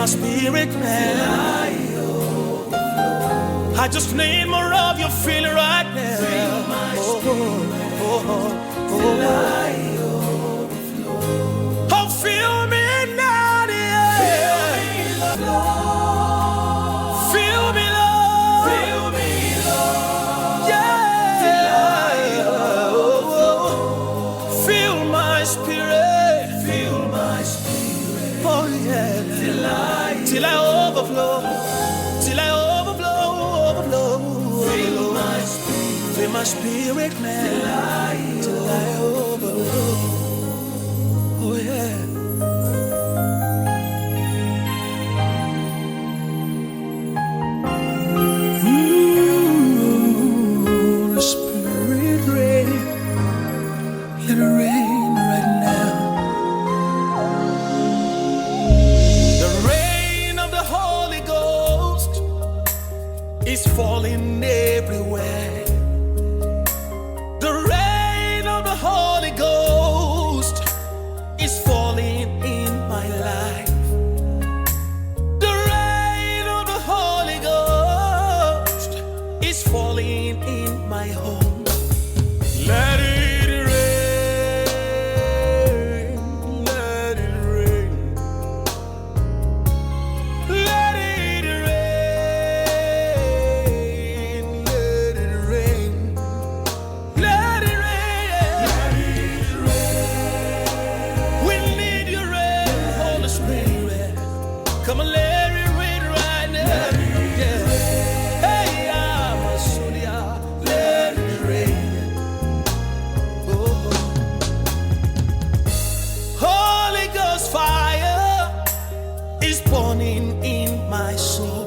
my spirit, man. I just need more of your feeling right now. Fill my spirit. Oh, feel me now, yeah. Feel me, Lord. Feel me, Lord. Yeah. Feel my spirit. Feel my spirit. Oh, yeah. Till I overflow. Till I overflow. Feel my spirit. Feel my spirit, man. Till I overflow. Oh, yeah. The spirit rain. Let it rain right now. The rain of the Holy Ghost is falling everywhere. The rain of the Holy Ghost is falling in my life. The rain of the Holy Ghost is falling in my home. Let it rain, let it rain, let it rain, let it rain. Let it rain. We need your rain, Holy Spirit. Come on, let it rain right now. Yeah. Hey, I'm a Sonia. Let it rain. Oh. Holy Ghost fire is burning in my soul.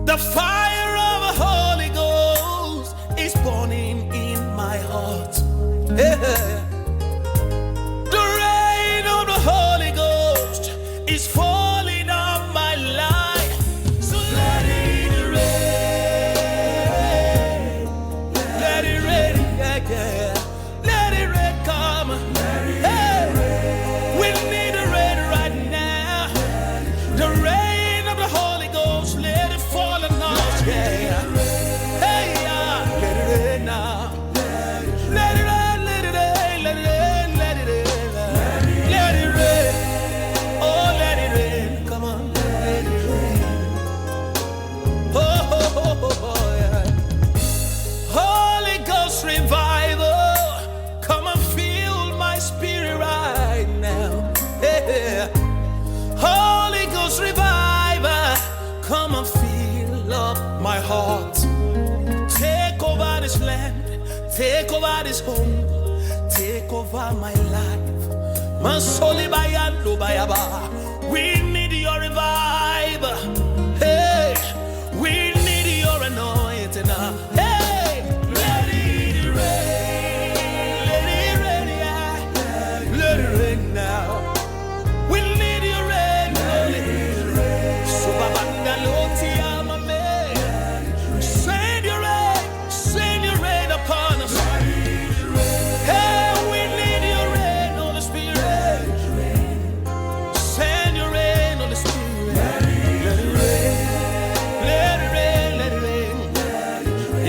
The fire of the Holy Ghost is burning in my heart. Yeah. The rain of the Holy Ghost is falling on my life. So let it rain. Let it rain. Yeah, yeah. Let it rain come. Hey. We need a rain right now. The rain of the Holy Ghost, let it fall on us. Yeah. Hey, yeah. Let it rain now. Let it rain, let it rain, let it rain, let it rain. Let it rain. Oh, let it rain. Come on, let it rain. Oh, oh, oh, oh, yeah. Holy Ghost revival, come and fill my spirit right now. Yeah. Holy Ghost revival, come and fill up my heart. Take over this land, take over this home, take over my life. Masoli bayando bayaba. We need your revival. Hey, we need your anointing. Hey, let it rain, let it rain, yeah. Let it rain now. We need your rain, so babanda loti amame. Send your rain upon us. Hey, we need your rain, Holy Spirit. Send your rain, Holy Spirit. Let it rain, let it rain, let it rain.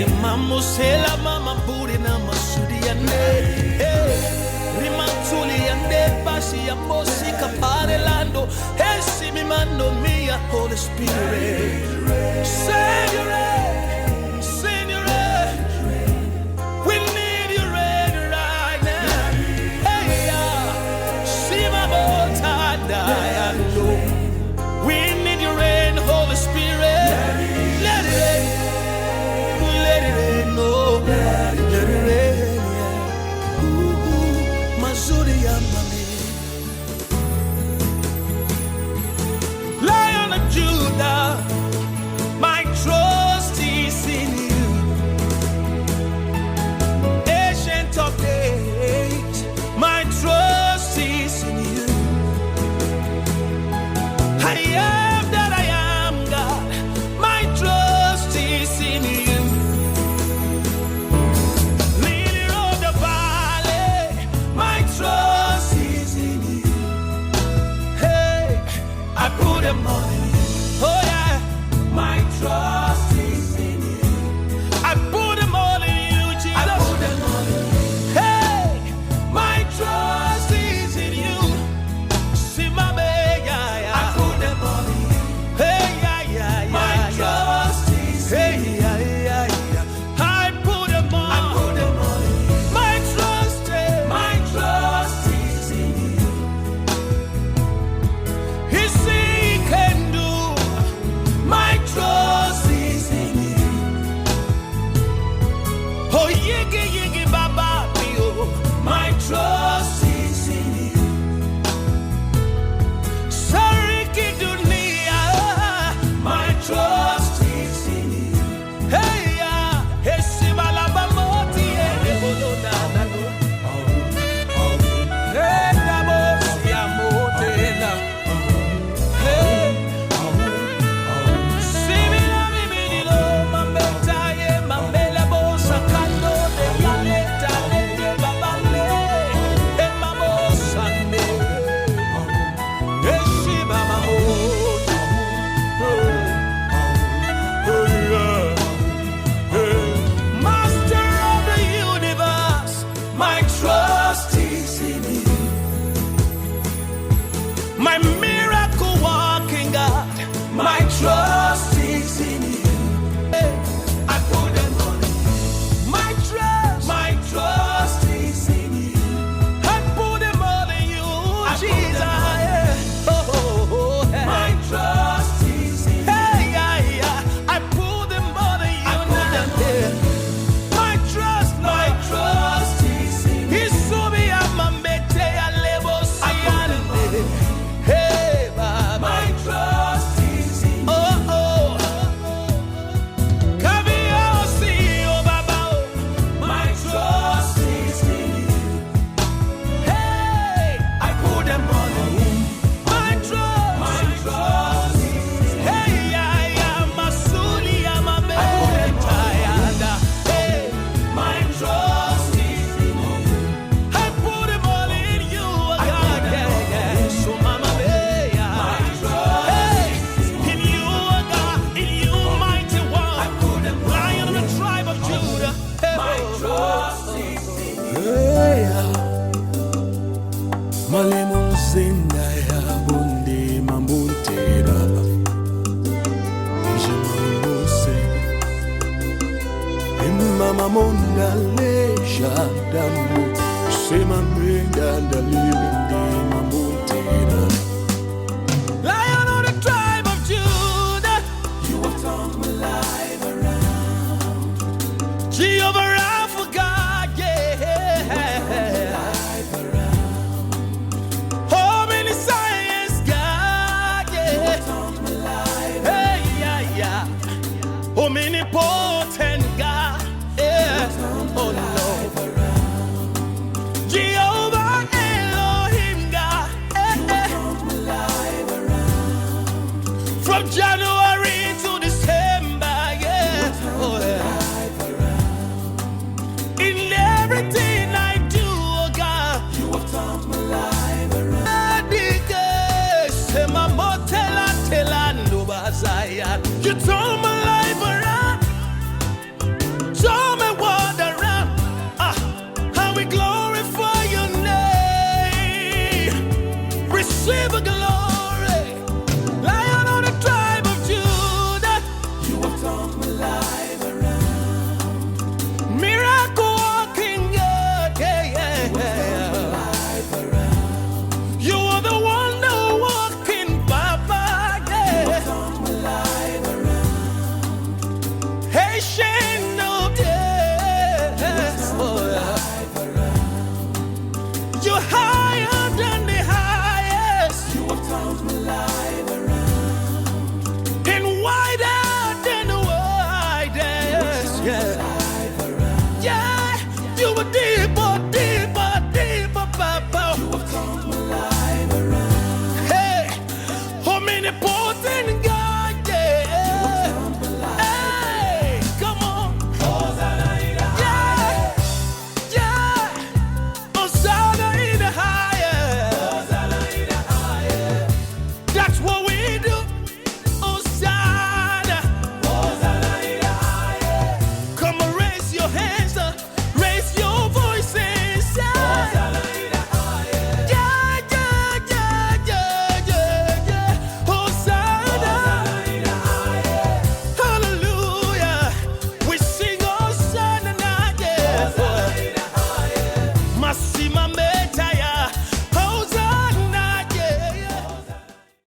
Imamo sela mama buri na masudi ande. Hey, rimantuli ande basi ya mosi kapare lando. Hey, simi mando mia, Holy Spirit. Send your rain, send your rain. We need your rain right now. Hey, yeah, see my botada. We need your rain, Holy Spirit. Let it rain, let it rain, no, let it rain. Yeah. Ooh, Mazuri Yamame. Lion of Judah, my trust Monalesha Damu Seman and the living mountain. Lion of the tribe of Judah, you have turned my life around. Jehovah Rapha God, yeah. Life around. Oh, many science God, yeah. You have turned my life around. Hey, yeah, yeah. Oh, many potent God, yeah. Oh, Lord. Jehovah Elohim God, from January to December, yeah. Oh, yeah. In everything I do, oh God, you have turned my life around. You